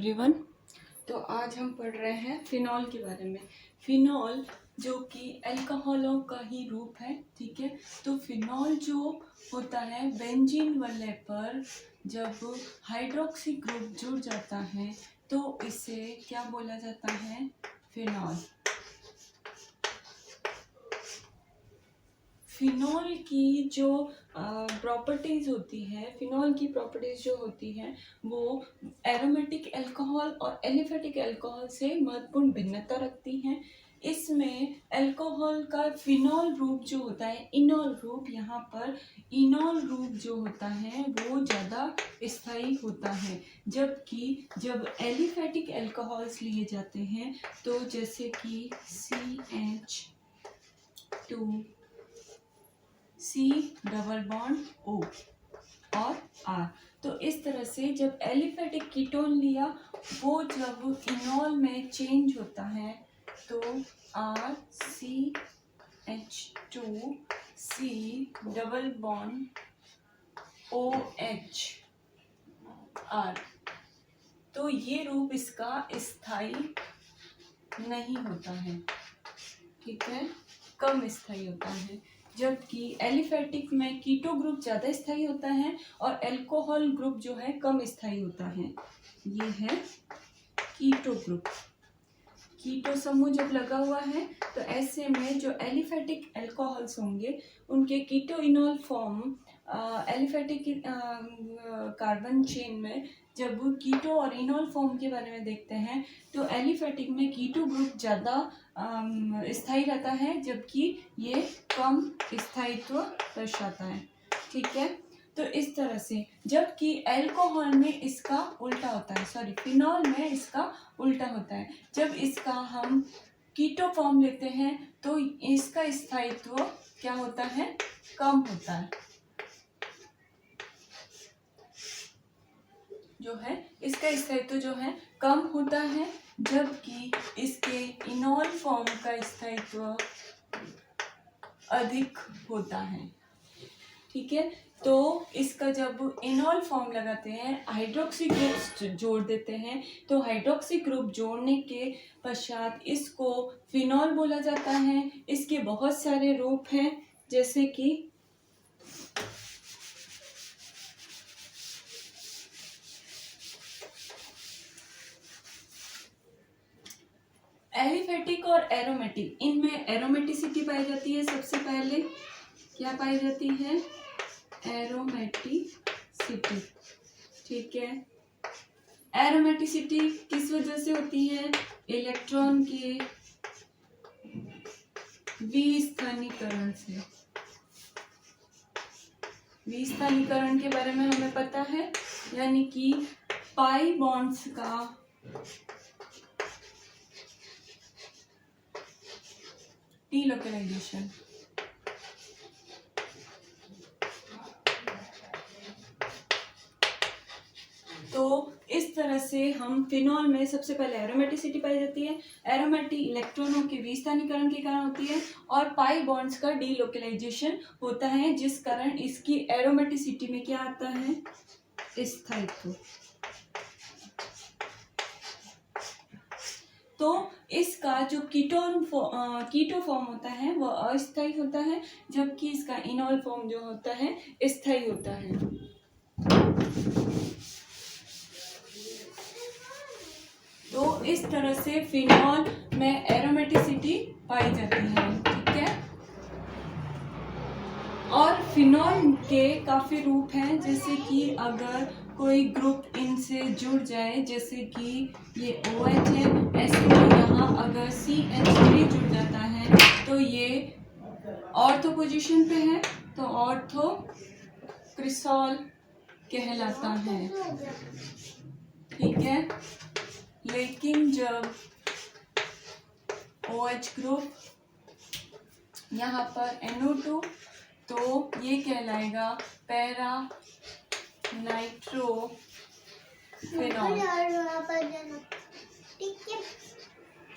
Everyone. तो आज हम पढ़ रहे हैं फिनॉल के बारे में। फिनॉल जो कि अल्कोहलों का ही रूप है, ठीक है। तो फिनॉल जो होता है बेंजीन वाले पर जब हाइड्रोक्सी ग्रुप जुड़ जाता है तो इसे क्या बोला जाता है? फिनॉल। फिनॉल की जो प्रॉपर्टीज़ होती है, फिनॉल की प्रॉपर्टीज़ जो होती हैं वो एरोमेटिक अल्कोहल और एलिफेटिक अल्कोहल से महत्वपूर्ण भिन्नता रखती हैं। इसमें अल्कोहल का फिनॉल रूप जो होता है, इनॉल रूप, यहाँ पर इनॉल रूप जो होता है वो ज़्यादा स्थायी होता है, जबकि जब एलिफेटिक अल्कोहल्स लिए जाते हैं तो जैसे कि CH2 C double bond O और R, तो इस तरह से जब एलिफेटिक कीटोन लिया वो जब इनॉल में चेंज होता है तो RCH2C double bond OH R, तो ये रूप इसका स्थायी नहीं होता है, ठीक है, कम स्थायी होता है। जबकि एलिफेटिक में कीटो ग्रुप ज़्यादा स्थायी होता है और अल्कोहल ग्रुप जो है कम स्थायी होता है। ये है कीटो ग्रुप। कीटो समूह जब लगा हुआ है तो ऐसे में जो एलिफेटिक अल्कोहल्स होंगे उनके keto enol form aliphatic carbon chain में जब कीटो और इनॉल फॉर्म के बारे में देखते हैं तो एलिफेटिक में कीटो ग्रुप ज़्यादा स्थायी रहता है, जबकि ये कम स्थायित्व दर्शाता है, ठीक है। तो इस तरह से जबकि अल्कोहल में इसका उल्टा होता है, सॉरी फिनॉल में इसका उल्टा होता है। जब इसका हम कीटो फॉर्म लेते हैं तो इसका स्थायित्व क्या होता है? कम होता है, जो है इसका स्थायित्व जो है कम होता है, जबकि इसके इनॉल फॉर्म का स्थायित्व अधिक होता है, ठीक है। तो इसका जब इनॉल फॉर्म लगाते हैं, हाइड्रोक्सी ग्रुप जोड़ देते हैं, तो हाइड्रोक्सी ग्रुप जोड़ने के पश्चात इसको फिनॉल बोला जाता है। इसके बहुत सारे रूप हैं, जैसे कि एलिफेटिक और एरोमेटिक। इनमें एरोमेटिसिटी पाई जाती है, सबसे पहले क्या पाई जाती है? एरोमेटिसिटी, ठीक है। एरोमेटिसिटी किस वजह से होती है? इलेक्ट्रॉन के विस्थानीकरण से। विस्थानीकरण के बारे में हमें पता है, यानी कि पाई बॉन्ड्स का डीलोकलाइजेशन। तो इस तरह से हम फिनॉल में सबसे पहले एरोमेटिसिटी पाई जाती है। एरोमेटिक इलेक्ट्रॉनों के विस्थानीकरण के कारण होती है और पाई बॉन्ड्स का डीलोकलाइजेशन होता है, जिस कारण इसकी एरोमेटिसिटी में क्या आता है? स्थायित्व। तो इसका जो कीटो फॉर्म होता है वो अस्थायी होता है, जबकि इसका इनॉल फॉर्म जो होता है स्थायी होता है। तो इस तरह से फिनॉल में एरोमेटिसिटी पाई जाती है, ठीक है। और फिनॉल के काफ़ी रूप हैं, जैसे कि अगर कोई ग्रुप इनसे जुड़ जाए, जैसे कि ये OH है, ऐसे में यहाँ अगर CH3 जुड़ जाता है तो ये ऑर्थो पोजीशन पे है, तो ऑर्थो क्रिसॉल कहलाता है, ठीक है। लेकिन जब OH ग्रुप यहाँ पर NO2, तो ये कहलाएगा पैरा नाइट्रो फिनॉल,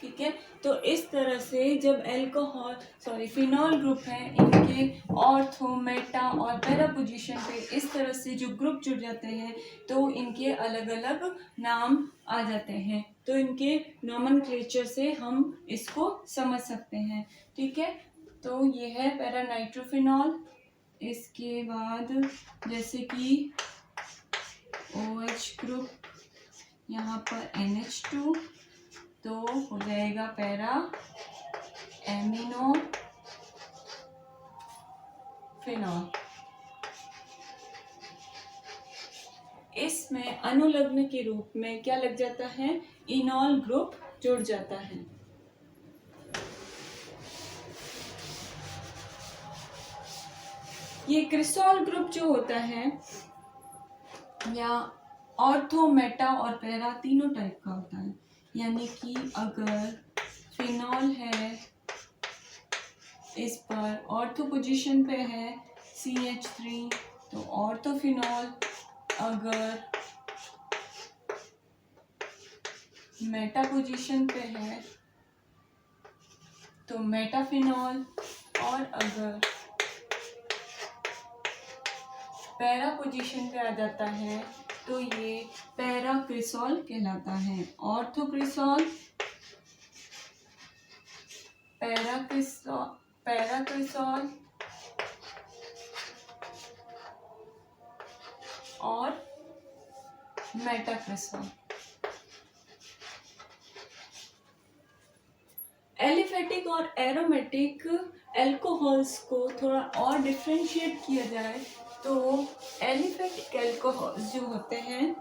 ठीक है। तो इस तरह से जब फिनॉल ग्रुप है, इनके ऑर्थो, मेटा और पैरा पोजीशन पे इस तरह से जो ग्रुप जुड़ जाते हैं तो इनके अलग अलग नाम आ जाते हैं। तो इनके नॉमेनक्लेचर से हम इसको समझ सकते हैं। ठीक है, तो ये है पैरा नाइट्रोफिनॉल। इसके बाद जैसे कि OH ग्रुप, यहाँ पर NH2, तो हो जाएगा पैरा एमिनो फिनॉल। इसमें अनुलग्न के रूप में क्या लग जाता है, इनॉल ग्रुप जुड़ जाता है। ये क्रिसॉल ग्रुप जो होता है या ऑर्थो, मेटा और पैरा तीनों टाइप का होता है। यानी कि अगर फिनॉल है, इस पर ऑर्थो पोजीशन पे है CH3 तो ऑर्थोफिनॉल, अगर मेटा पोजीशन पे है तो मेटाफिनॉल, और अगर पैरा पोजीशन पे आ जाता है तो ये पैराक्रिसॉल कहलाता है। ऑर्थोक्रिसॉल, पैराक्रिसॉल और मेटाक्रिसॉल। एलिफेटिक और एरोमेटिक एल्कोहल्स को थोड़ा और डिफ्रेंशिएट किया जाए तो एलिफेटिक एल्कोहल्स जो होते हैं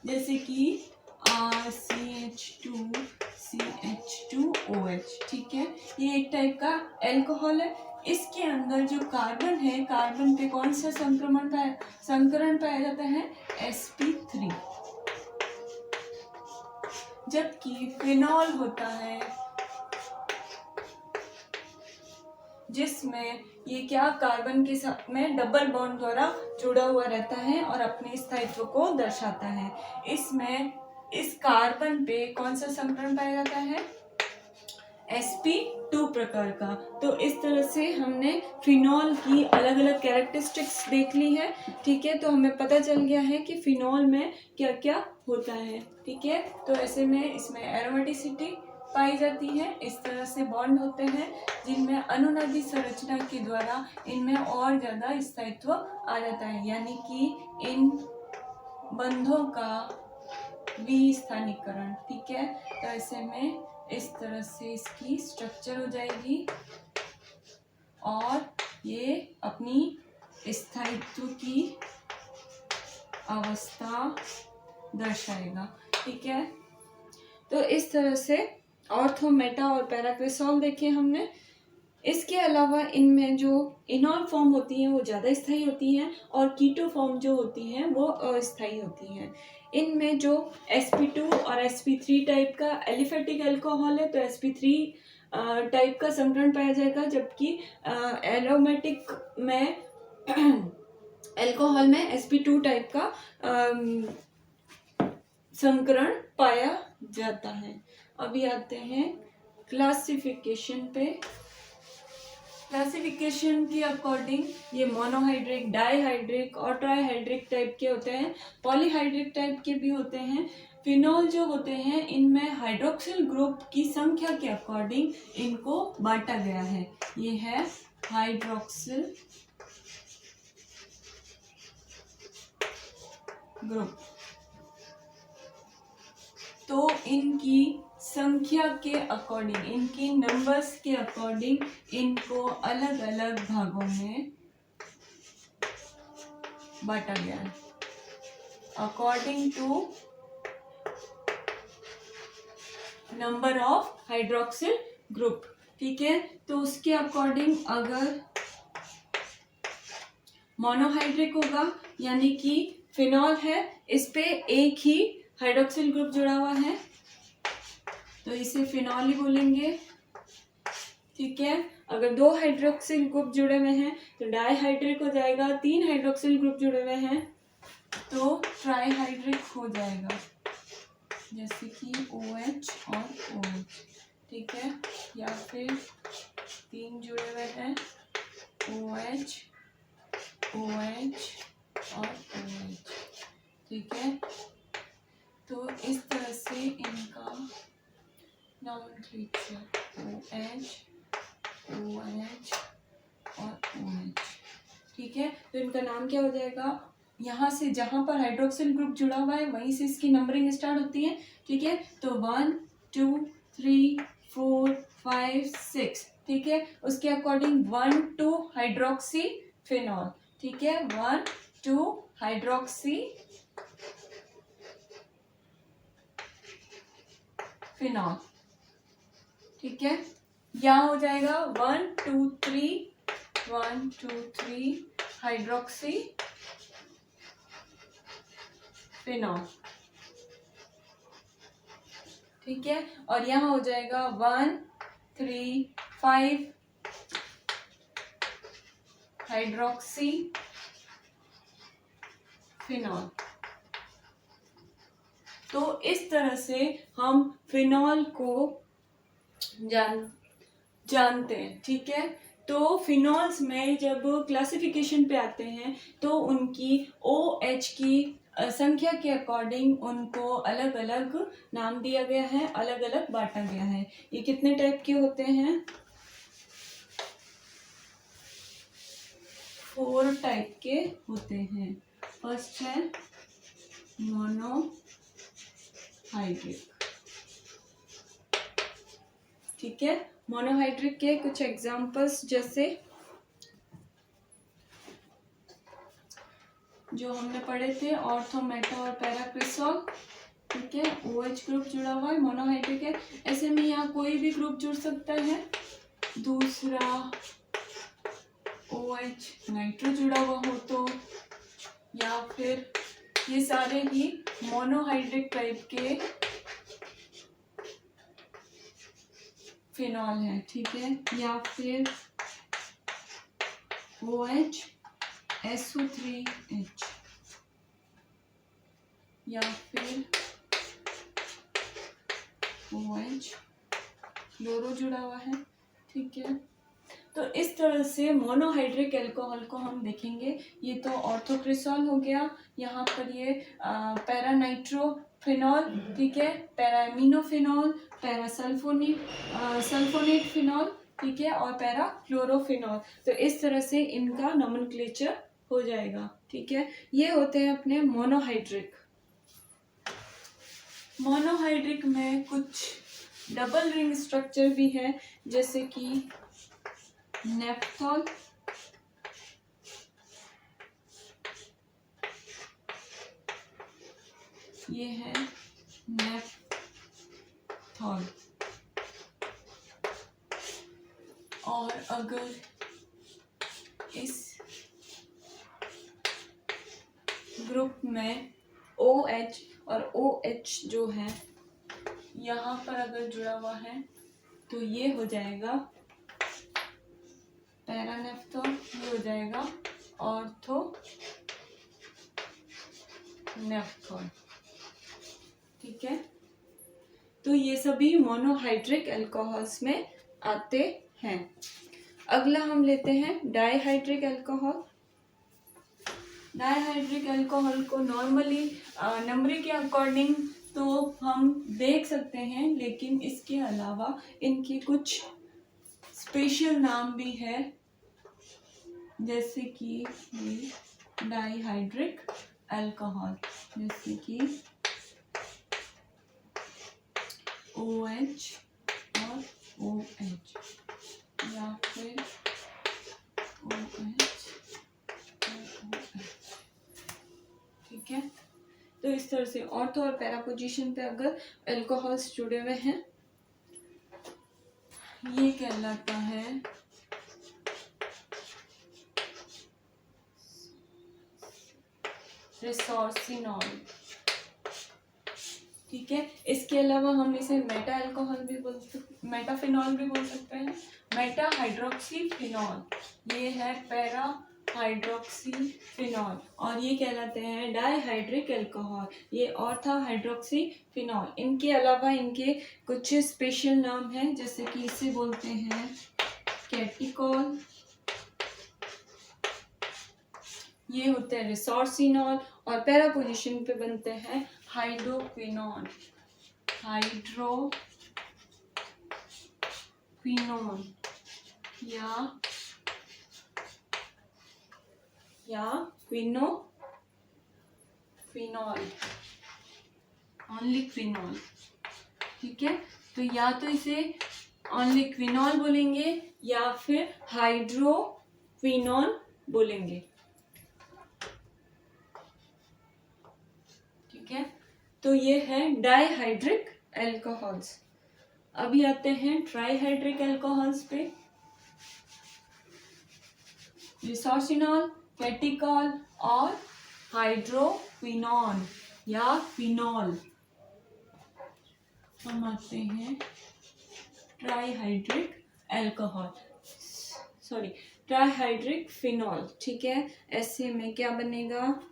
जैसे कि CH2CH2OH, ठीक है, ये एक टाइप का एल्कोहल है। इसके अंदर जो कार्बन है, कार्बन पे कौन सा संकरण पाया जाता है, sp3। जबकि फिनॉल होता है जिसमें ये क्या कार्बन के साथ में डबल बॉन्ड द्वारा जुड़ा हुआ रहता है और अपने स्थायित्व को दर्शाता है। इसमें इस कार्बन पे कौन सा संकरण पाया जाता है, sp2 प्रकार का। तो इस तरह से हमने फिनॉल की अलग अलग कैरेक्टरिस्टिक्स देख ली है। ठीक है, तो हमें पता चल गया है कि फिनॉल में क्या क्या होता है। ठीक है, तो ऐसे में इसमें एरोमेटिसिटी पाई जाती है, इस तरह से बॉन्ड होते हैं जिनमें अनुनादी संरचना के द्वारा इनमें और ज्यादा स्थायित्व आ जाता है। यानी कि इन बंधों का विस्थानीकरण। ठीक है, तो ऐसे में इस तरह से इसकी स्ट्रक्चर हो जाएगी और ये अपनी स्थायित्व की अवस्था दर्शाएगा। ठीक है, तो इस तरह से ऑर्थो, मेटा और पैराक्रिसॉल देखे हमने। इसके अलावा इनमें जो इनॉल फॉर्म होती हैं वो ज़्यादा स्थायी होती हैं और कीटो फॉर्म जो होती हैं वो अस्थायी होती हैं। इनमें जो sp2 और sp3 टाइप का एलिफेटिक अल्कोहल है तो sp3 टाइप का संकरण पाया जाएगा, जबकि एरोमेटिक में अल्कोहल में sp2 टाइप का संकरण पाया जाता है। अभी आते हैं क्लासिफिकेशन पे। क्लासिफिकेशन के अकॉर्डिंग ये मोनोहाइड्रिक, डाईहाइड्रिक और ट्राईहाइड्रिक टाइप के होते हैं, पॉलीहाइड्रिक टाइप के भी होते हैं। फिनॉल जो होते हैं इनमें हाइड्रोक्सिल ग्रुप की संख्या के अकॉर्डिंग इनको बांटा गया है। ये है हाइड्रोक्सिल ग्रुप, तो इनकी संख्या के अकॉर्डिंग, इनकी नंबर्स के अकॉर्डिंग इनको अलग अलग भागों में बांटा गया है according to number of hydroxyl group. ठीक है, तो उसके अकॉर्डिंग अगर मोनोहाइड्रिक होगा यानी कि फिनॉल है, इस पे एक ही हाइड्रोक्सिल ग्रुप जुड़ा हुआ है तो इसे फिनॉल ही बोलेंगे। ठीक है, अगर दो हाइड्रोक्सिल ग्रुप जुड़े हुए हैं तो डाईहाइड्रिक हो जाएगा, तीन हाइड्रोक्सिल ग्रुप जुड़े हुए हैं तो ट्राईहाइड्रिक हो जाएगा। जैसे कि OH और OH, ठीक है, या फिर 3 जुड़े हुए हैं OH, OH और OH, ठीक है। तो इस तरह से इनका नॉमेनक्लेचर OH, OH और OH, ठीक है। तो इनका नाम क्या हो जाएगा, यहाँ से जहाँ पर हाइड्रोक्सिल ग्रुप जुड़ा हुआ है वहीं से इसकी नंबरिंग स्टार्ट होती है, ठीक है। तो 1 2 3 4 5 6, ठीक है। उसके अकॉर्डिंग 1 2 हाइड्रोक्सी फिनॉल, ठीक है, 1 2 हाइड्रोक्सी फिनॉल, ठीक है। यहाँ हो जाएगा 1 2 3 हाइड्रोक्सी फिनॉल, ठीक है। और यहाँ हो जाएगा 1 3 5 हाइड्रोक्सी फिनॉल। तो इस तरह से हम फिनॉल को जानते हैं, ठीक है। तो फिनॉल्स में जब क्लासिफिकेशन पे आते हैं तो उनकी OH की संख्या के अकॉर्डिंग उनको अलग अलग नाम दिया गया है, अलग अलग बांटा गया है। ये कितने टाइप के होते हैं, 4 टाइप के होते हैं। फर्स्ट है मोनोहाइड्रिक, ठीक है। मोनोहाइड्रिक के कुछ एग्जांपल्स जैसे जो हमने पढ़े थे, ऑर्थो, मेटा और पैराक्रिसॉल, ठीक है। OH ग्रुप जुड़ा हुआ है, मोनोहाइड्रिक है। ऐसे में यहाँ कोई भी ग्रुप जुड़ सकता है। दूसरा OH नाइट्रो जुड़ा हुआ हो तो, या फिर ये सारे ही मोनोहाइड्रिक टाइप के फिनॉल है, ठीक है। या फिर OH SO3H, या फिर OH क्लोरो जुड़ा हुआ है, ठीक है। तो इस तरह से मोनोहाइड्रिक अल्कोहल को हम देखेंगे। ये तो ऑर्थोक्रिसॉल हो गया, यहाँ पर ये पैरानाइट्रोफिनॉल, ठीक है, पैरामिनोफिनॉल, सल्फोनेट फिनॉल, ठीक है, और पैराक्लोरोफिनॉल। तो इस तरह से इनका नोमेनक्लेचर हो जाएगा, ठीक है। ये होते हैं अपने मोनोहाइड्रिक। मोनोहाइड्रिक में कुछ डबल रिंग स्ट्रक्चर भी है, जैसे कि नेफ्थॉल, ये है नेफ्थॉल। और अगर इस ग्रुप में OH और OH जो है यहाँ पर अगर जुड़ा हुआ है तो ये हो जाएगा पैरानेफ्थॉल, ये हो जाएगा ऑर्थोनेफ्थॉल, ठीक है। तो ये सभी मोनोहाइड्रिक अल्कोहल्स में आते हैं। अगला हम लेते हैं डाइहाइड्रिक अल्कोहल। डाइहाइड्रिक अल्कोहल को नॉर्मली नंबरिंग के अकॉर्डिंग तो हम देख सकते हैं, लेकिन इसके अलावा इनके कुछ स्पेशल नाम भी है, जैसे कि डाइहाइड्रिक अल्कोहल, जैसे कि OH और OH, या फिर OH और OH, ठीक है। तो इस तरह से ऑर्थो और पैरा पोजीशन पे अगर अल्कोहल्स जुड़े हुए हैं, ये कहलाता है रिसोर्सिनॉल, ठीक है। इसके अलावा हम इसे मेटा अल्कोहल भी बोल सकते, मेटाफिनॉल भी बोल सकते हैं, मेटा हाइड्रोक्सी फिनॉल, ये है पैरा हाइड्रोक्सीफिनॉल, और ये कहलाते हैं डाईहाइड्रिक अल्कोहल। ये और था हाइड्रोक्सीफिनॉल। इनके अलावा इनके कुछ स्पेशल नाम हैं, जैसे कि इसे बोलते हैं कैटिकॉल, ये होते हैं रिसोर्सिनॉल, और पैरा पोजीशन पे बनते हैं हाइड्रोक्विनोन, हाइड्रोक्विनोन या फिनॉल, ओनली क्विनॉल। ठीक है, तो या तो इसे ओनली क्विनॉल बोलेंगे या फिर हाइड्रोक्विनोन बोलेंगे। ठीक है, तो ये है डाईहाइड्रिक अल्कोहल्स। अभी आते हैं ट्राईहाइड्रिक अल्कोहल्स पे। रिसोर्सिनॉल, कैटिकॉल और हाइड्रोक्विनोन या फिनॉल। हम आते हैं trihydric alcohol, sorry trihydric phenol. ठीक है, ऐसे में क्या बनेगा,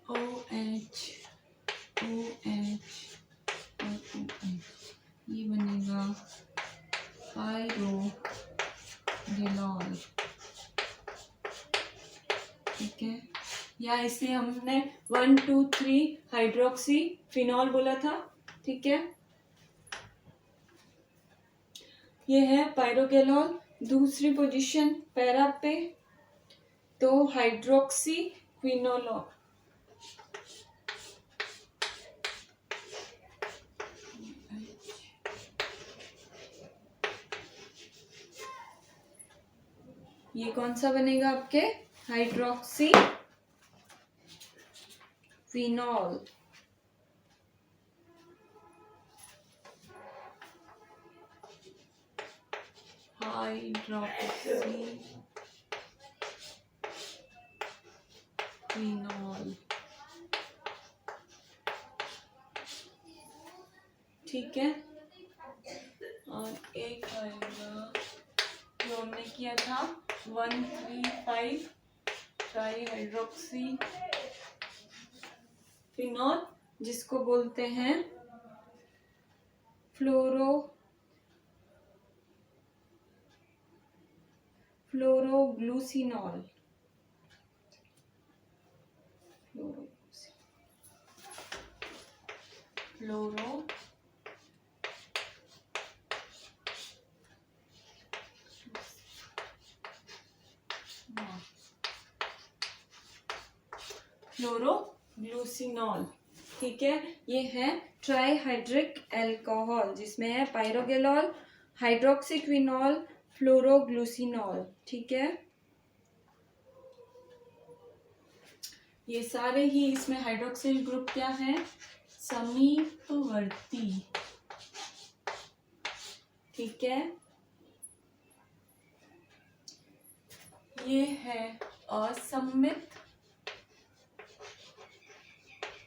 OH ये बनेगा पायरोगेनॉल। ठीक है, या इसे हमने 1 2 3 हाइड्रोक्सी फिनॉल बोला था। ठीक है, ये है पायरोगेनॉल। दूसरी पोजीशन पैरा पे, तो हाइड्रोक्सी क्विनोलॉल, ये कौन सा बनेगा आपके, हाइड्रोक्सी फिनॉल। Hydroxy phenol. ठीक है, और एक आएगा जो हमने किया था 135 ट्राईहाइड्रोक्सी फिनॉल, जिसको बोलते हैं फ्लोरोग्लूसिनॉल। फ्लोरोग्लूसिनॉल। ठीक है, ये है ट्राईहाइड्रिक अल्कोहल, जिसमें है पायरोगेनॉल, हाइड्रोक्सीक्विनॉल, फ्लोरोग्लूसिनॉल। ठीक है, ये सारे ही, इसमें हाइड्रोक्सिल ग्रुप क्या है, समीपवर्ती। ठीक है, ये है असम्मित,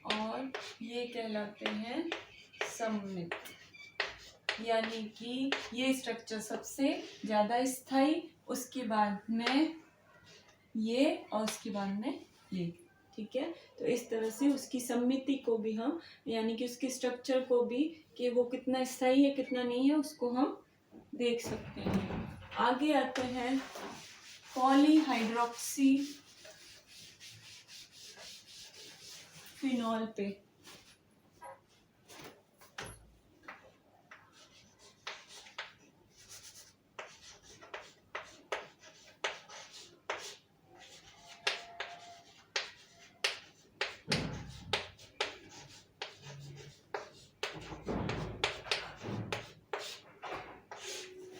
और ये कहलाते हैं सम्मित, यानी कि ये स्ट्रक्चर सबसे ज्यादा स्थायी, उसके बाद में ये, और उसके बाद में ये। ठीक है, तो इस तरह से उसकी सम्मिति को भी हम, यानी कि उसके स्ट्रक्चर को भी, कि वो कितना स्थायी है कितना नहीं है, उसको हम देख सकते हैं। आगे आते हैं पॉलीहाइड्रोक्सी फिनॉल पे।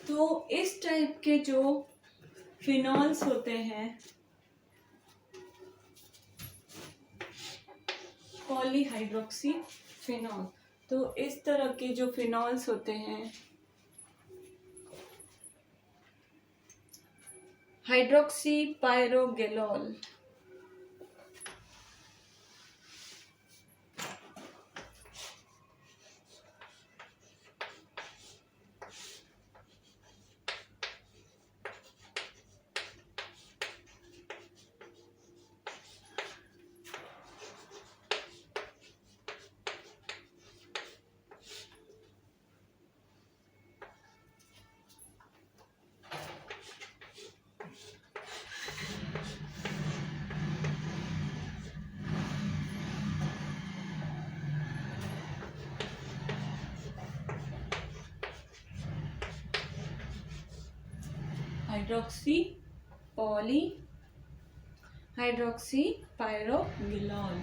तो इस टाइप के जो फिनॉल्स होते हैं, पॉलीहाइड्रोक्सी फिनॉल, तो इस तरह के जो फिनॉल्स होते हैं, हाइड्रोक्सी पायरोगेनॉल, हाइड्रोक्सी पॉली हाइड्रोक्सी पायरोग्लिसरॉल।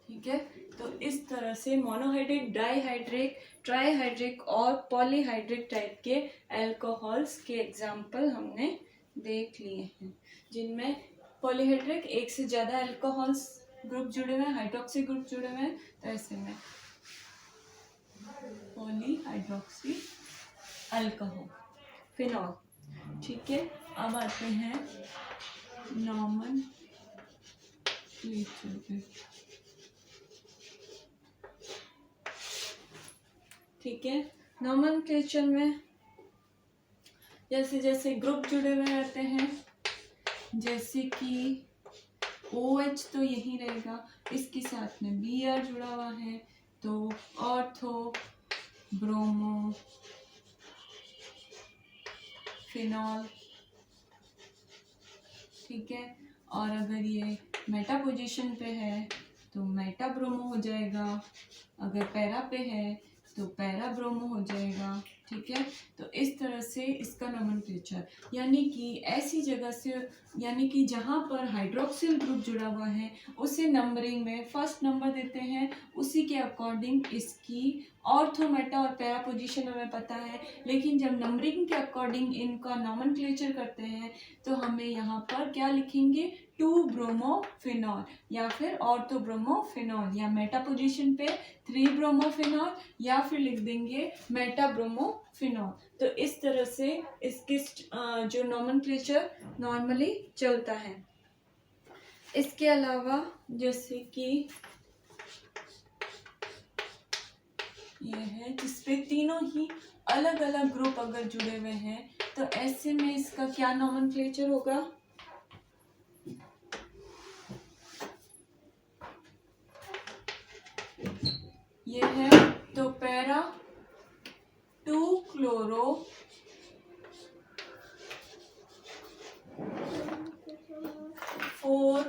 ठीक है, तो इस तरह से मोनोहाइड्रिक, डाईहाइड्रिक, ट्राईहाइड्रिक और पॉलीहाइड्रिक टाइप के अल्कोहल्स के एग्जाम्पल हमने देख लिए हैं, जिनमें पॉलीहाइड्रिक एक से ज़्यादा अल्कोहल्स ग्रुप जुड़े हुए हैं, हाइड्रोक्सी ग्रुप जुड़े हुए हैं, तो ऐसे में पॉलीहाइड्रोक्सी अल्कोहल फिनॉल। ठीक है, अब आते हैं नॉमेनक्लेचर पे। ठीक है, नॉमेनक्लेचर में जैसे जैसे ग्रुप जुड़े हुए रहते हैं, जैसे कि OH तो यही रहेगा, इसके साथ में Br जुड़ा हुआ है तो ऑर्थो ब्रोमो फिनॉल। ठीक है, और अगर ये मेटा पोजीशन पे है तो मेटा ब्रोमो हो जाएगा, अगर पैरा पे है तो पैरा ब्रोमो हो जाएगा। ठीक है, तो इस तरह से इसका नोमेनक्लेचर, यानी कि ऐसी जगह से, यानी कि जहाँ पर हाइड्रोक्सिल ग्रुप जुड़ा हुआ है उसे नंबरिंग में फर्स्ट नंबर देते हैं, उसी के अकॉर्डिंग इसकी ऑर्थो, मेटा और पैरा पोजीशन हमें पता है, लेकिन जब नंबरिंग के अकॉर्डिंग इनका नोमेनक्लेचर करते हैं तो हमें यहाँ पर क्या लिखेंगे, 2 ब्रोमोफिनॉल या फिर ऑर्थो ब्रोमोफिनॉल, या मेटा पोजीशन पे 3 ब्रोमोफिनॉल, या फिर लिख देंगे मेटा ब्रोमोफिनॉल। तो इस तरह से इसके जो नोमेनक्लेचर नॉर्मली चलता है। इसके अलावा जैसे कि ये है जिसपे तीनों ही अलग अलग ग्रुप अगर जुड़े हुए हैं तो ऐसे में इसका क्या नोमेनक्लेचर होगा, ये है तो पैरा 2 क्लोरो 4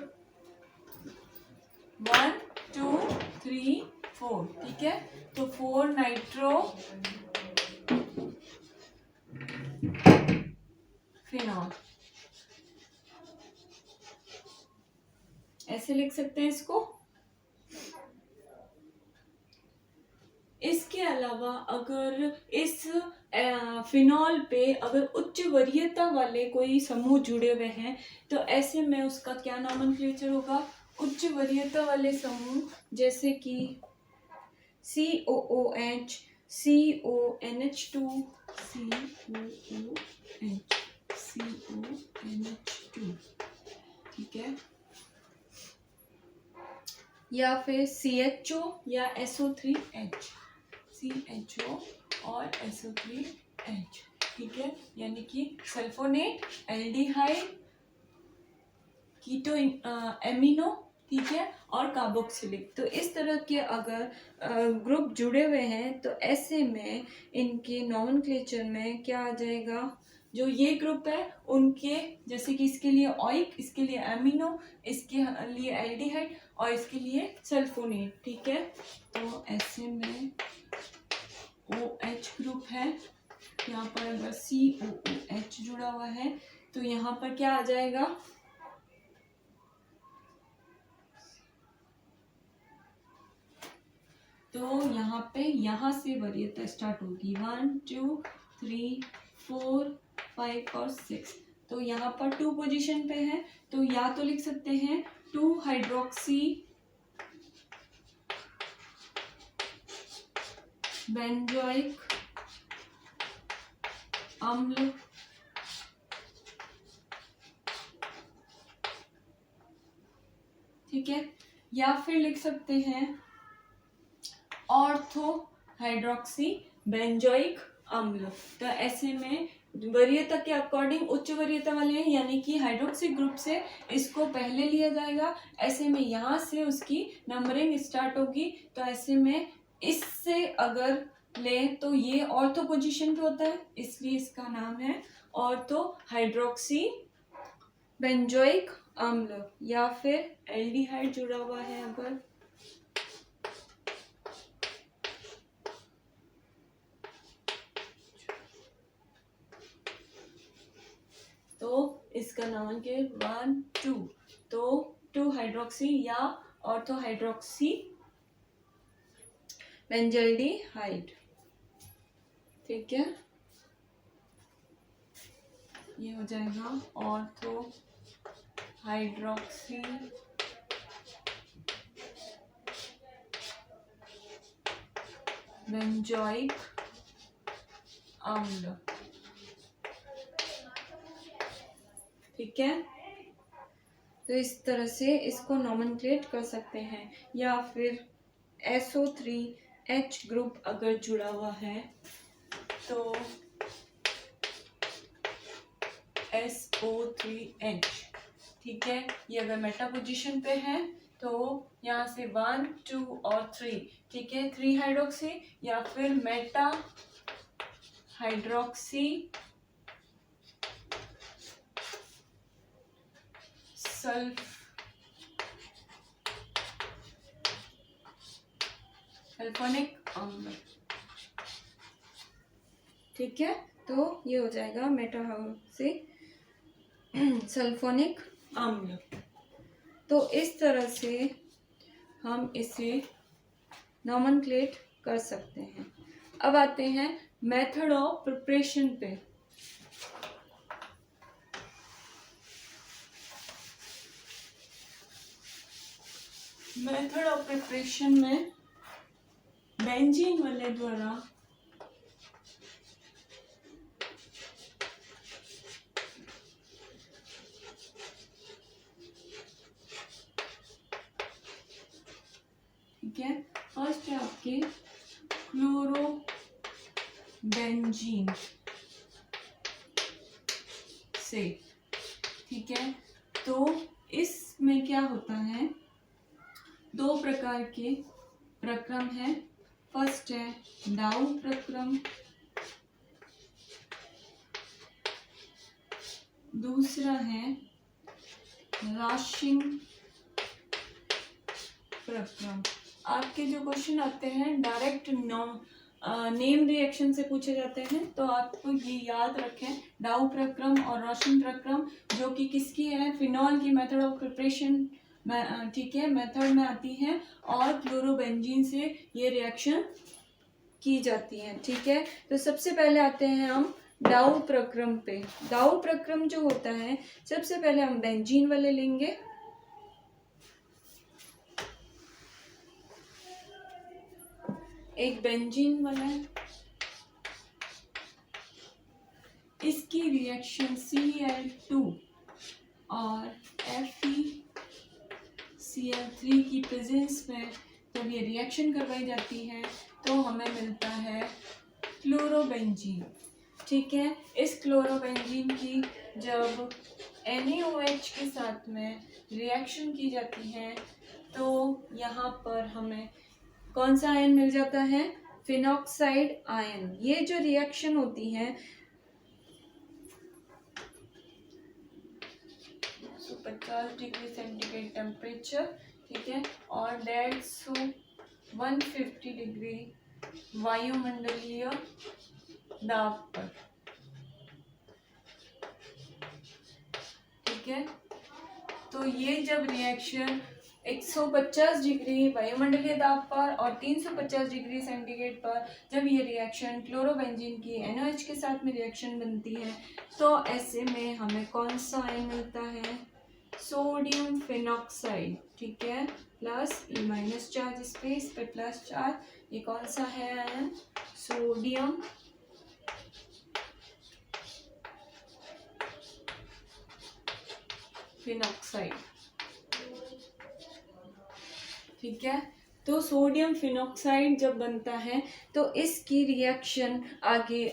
1 2 3 4। ठीक है, तो 4 नाइट्रो फिनॉल, ऐसे लिख सकते हैं इसको। इसके अलावा अगर इस फिनॉल पे अगर उच्च वरीयता वाले कोई समूह जुड़े हुए हैं तो ऐसे में उसका क्या नोमेनक्लेचर होगा, उच्च वरीयता वाले समूह जैसे कि COOH, CONH2, COOH, ठीक है, या फिर CHO या SO3H, CHO और SO3H। ठीक है, यानी कि सल्फोनेट, एल्डिहाइड, कीटो एमिनो, ठीक है, और कार्बोक्सिलिक। तो इस तरह के अगर ग्रुप जुड़े हुए हैं तो ऐसे में इनके नोमेनक्लेचर में क्या आ जाएगा, जो ये ग्रुप है उनके, जैसे कि इसके लिए ऑइक, इसके लिए एमिनो, इसके लिए एल्डिहाइड और इसके लिए सल्फोनेट। ठीक है, तो ऐसे में OH ग्रुप है, यहाँ पर अगर COOH जुड़ा हुआ है तो यहाँ पर क्या आ जाएगा, तो यहाँ पे यहाँ से वरीयता स्टार्ट होगी 1 2 3 4 5 और 6। तो यहाँ पर 2 पोजीशन पे है तो या तो लिख सकते हैं 2 हाइड्रोक्सी बेंजोइक अम्ल, ठीक है, या फिर लिख सकते हैं ऑर्थो हाइड्रोक्सी बेंजोइक अम्ल। तो ऐसे में वरीयता के अकॉर्डिंग उच्च वरीयता वाले हैं, यानी कि हाइड्रोक्सी ग्रुप से इसको पहले लिया जाएगा, ऐसे में यहाँ से उसकी नंबरिंग स्टार्ट होगी। तो ऐसे में इससे अगर ले तो ये ऑर्थो पोजीशन पे होता है, इसलिए इसका नाम है ऑर्थो हाइड्रोक्सी बेंजोइक अम्ल, या फिर एल्डिहाइड जुड़ा हुआ है अगर तो इसका नाम के 1 2 तो 2 हाइड्रोक्सी या ऑर्थो हाइड्रोक्सी बेंजल्डिहाइड। ठीक है, ये हो जाएगा ऑर्थो हाइड्रोक्सी बेंजोइक अम्ल। ठीक है, तो इस तरह से इसको नॉमेनक्लेट कर सकते हैं, या फिर SO3H ग्रुप अगर जुड़ा हुआ है तो SO3H। ठीक है, ये अगर मेटा पोजीशन पे है तो यहाँ से 1 2 और 3, ठीक है, 3 हाइड्रोक्सी या फिर मेटा हाइड्रोक्सी सल्फोनिक अम्ल। ठीक है, तो ये हो जाएगा मेटा हाइड्रोक्सी सल्फोनिक अम्ल। तो इस तरह से हम इसे नॉमेनक्लेट कर सकते हैं। अब आते हैं मेथड ऑफ प्रिपरेशन पे। मेथड ऑफ प्रिपरेशन में बेंजीन वाले द्वारा ठीक है, फर्स्ट है आपके क्लोरोबेंजीन से। ठीक है, तो इसमें क्या होता है, 2 प्रकार के प्रक्रम है। फर्स्ट है डाउ प्रक्रम, दूसरा है राशिंग प्रक्रम। आपके जो क्वेश्चन आते हैं डायरेक्ट नेम रिएक्शन से पूछे जाते हैं, तो आपको ये याद रखें डाउ प्रक्रम और राशिंग प्रक्रम, जो कि किसकी है, फिनॉल की मेथड ऑफ प्रिपरेशन ठीक है मेथड में आती है, और क्लोरोबेंजीन से ये रिएक्शन की जाती है। ठीक है, तो सबसे पहले आते हैं हम डाउ प्रक्रम पे। डाउ प्रक्रम जो होता है, सबसे पहले हम बेंजीन वाले लेंगे। एक बेंजीन वाला है, इसकी रिएक्शन Cl2 और FeCl3 की प्रेजेंस में जब ये रिएक्शन करवाई जाती है तो हमें मिलता है क्लोरोबेंजीन। ठीक है, इस क्लोरोबेंजीन की जब NaOH के साथ में रिएक्शन की जाती है तो यहाँ पर हमें कौन सा आयन मिल जाता है, फिनॉक्साइड आयन। ये जो रिएक्शन होती है 150 डिग्री सेंटीग्रेड टेम्परेचर, ठीक है, और 150 डिग्री वायुमंडलीय दाब पर। ठीक है, तो ये जब रिएक्शन 150 डिग्री वायुमंडलीय दाब पर और 350 डिग्री सेंटीग्रेड पर जब ये रिएक्शन क्लोरोबेंजीन की NaOH के साथ में रिएक्शन बनती है, तो ऐसे में हमें कौन सा आयन मिलता है, सोडियम फिनॉक्साइड। ठीक है, प्लस माइनस चार्ज इस पे प्लस चार्ज, ये कौन सा है आयन, सोडियम फिनॉक्साइड। ठीक है, तो सोडियम फिनॉक्साइड जब बनता है तो इसकी रिएक्शन आगे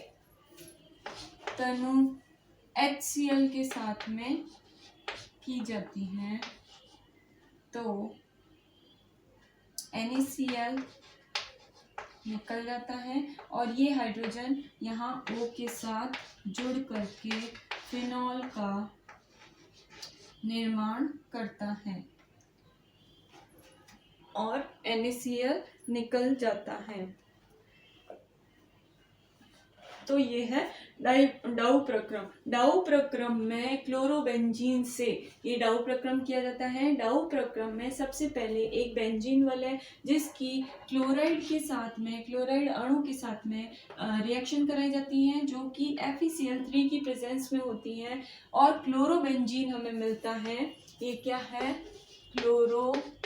तनु HCl के साथ में की जाती है, तो NaCl निकल जाता है और ये हाइड्रोजन यहाँ O के साथ जुड़ करके फिनॉल का निर्माण करता है और NaCl निकल जाता है। तो ये है डाउ प्रक्रम। डाउ प्रक्रम में क्लोरोबेंजीन से ये डाउ प्रक्रम किया जाता है। डाउ प्रक्रम में सबसे पहले एक बेंजीन वलय जिसकी क्लोराइड के साथ में, क्लोराइड अणु के साथ में रिएक्शन कराई जाती है जो कि FeCl3 की प्रेजेंस में होती है और क्लोरोबेंजीन हमें मिलता है। ये क्या है? क्लोरोबेंजीन।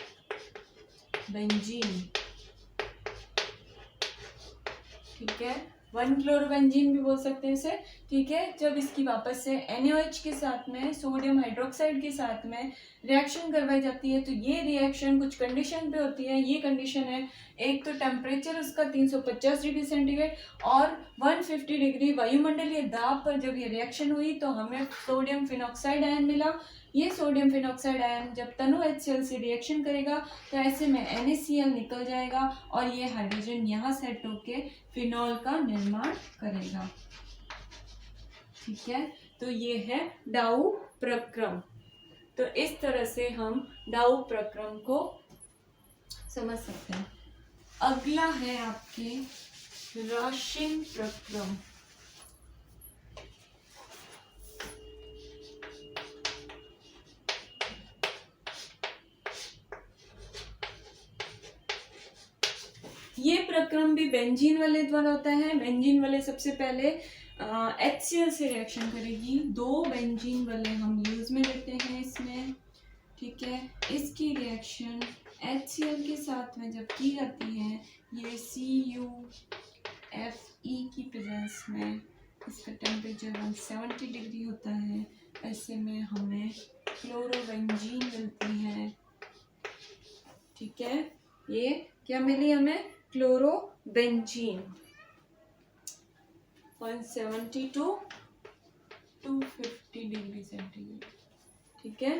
ठीक है, 1 क्लोरोबेंजीन भी बोल सकते हैं इसे। ठीक है, जब इसकी वापस से NaOH के साथ में सोडियम हाइड्रोक्साइड के साथ में रिएक्शन करवाई जाती है तो ये रिएक्शन कुछ कंडीशन पे होती है। ये कंडीशन है, एक तो टेम्परेचर उसका 350 डिग्री सेंटीग्रेड और 150 डिग्री वायुमंडलीय दाब पर जब ये रिएक्शन हुई तो हमें सोडियम फिनॉक्साइड आयन मिला। ये सोडियम फिनॉक्साइड आयन जब तनु HCl से रिएक्शन करेगा तो ऐसे में NaCl निकल जाएगा और ये हाइड्रोजन यहाँ सेट होके फिनॉल का निर्माण करेगा। ठीक है, तो ये है डाउ प्रक्रम। तो इस तरह से हम डाउ प्रक्रम को समझ सकते हैं। अगला है आपके राशिन प्रक्रम। ये प्रक्रम भी बेंजीन वाले द्वारा होता है। बेंजीन वाले सबसे पहले HCl से रिएक्शन करेगी। 2 बेंजीन वाले हम यूज में लेते हैं इसमें। ठीक है, इसकी रिएक्शन HCl के साथ में जब की जाती है, ये CuFe की प्रेजेंस में, इसका टेम्परेचर 170 डिग्री होता है। ऐसे में हमें क्लोरोबेंजीन मिलती है। ठीक है, ये क्या मिली हमें? Chlorobenzene 170 to 250 degree centigrade. ठीक है,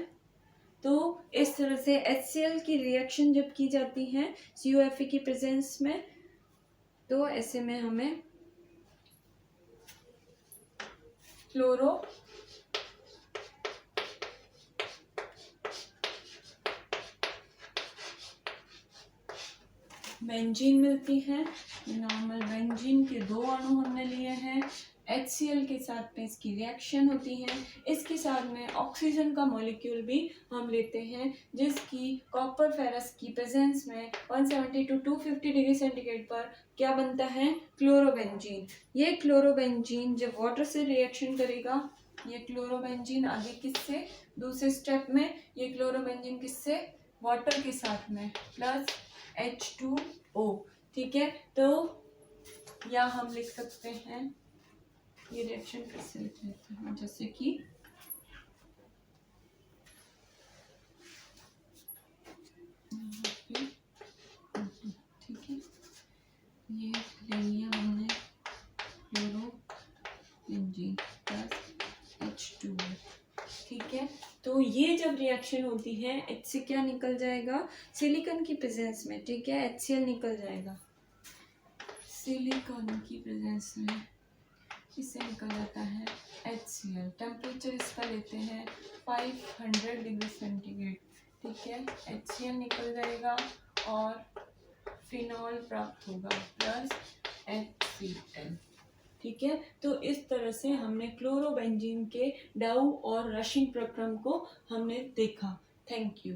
तो इस तरह से HCl की रिएक्शन जब की जाती है CuFe की प्रेजेंस में तो ऐसे में हमें बेंजीन मिलती है। नॉर्मल बेंजीन के 2 अणु हमने लिए हैं। HCl के साथ में इसकी रिएक्शन होती है। इसके साथ में ऑक्सीजन का मॉलिक्यूल भी हम लेते हैं जिसकी कॉपर फेरस की प्रेजेंस में 170 to 250 डिग्री सेंटीग्रेड पर क्या बनता है? क्लोरोबेंजीन। ये क्लोरोबेंजीन जब वाटर से रिएक्शन करेगा, ये क्लोरोबेंजीन आगे किससे? दूसरे स्टेप में ये क्लोरोबेंजीन किससे? वाटर के साथ में प्लस H2O। ठीक है, तो या हम लिख सकते हैं, ये रिएक्शन कैसे लिख लेते हैं, जैसे कि ठीक है, ये ले लिया हमने क्लोरोबेंजीन प्लस H2O। ठीक है, तो ये जब रिएक्शन होती है H से क्या निकल जाएगा? सिलिकॉन की प्रेजेंस में। ठीक है, HCl निकल जाएगा सिलिकॉन की प्रेजेंस में, इससे निकल जाता है HCl। टेम्परेचर इसका लेते हैं 500 डिग्री सेंटीग्रेड। ठीक है, HCl निकल जाएगा और फिनॉल प्राप्त होगा प्लस HCl। ठीक है, तो इस तरह से हमने क्लोरोबेंजीन के डाउ और राशिन प्रक्रम को हमने देखा। Thank you.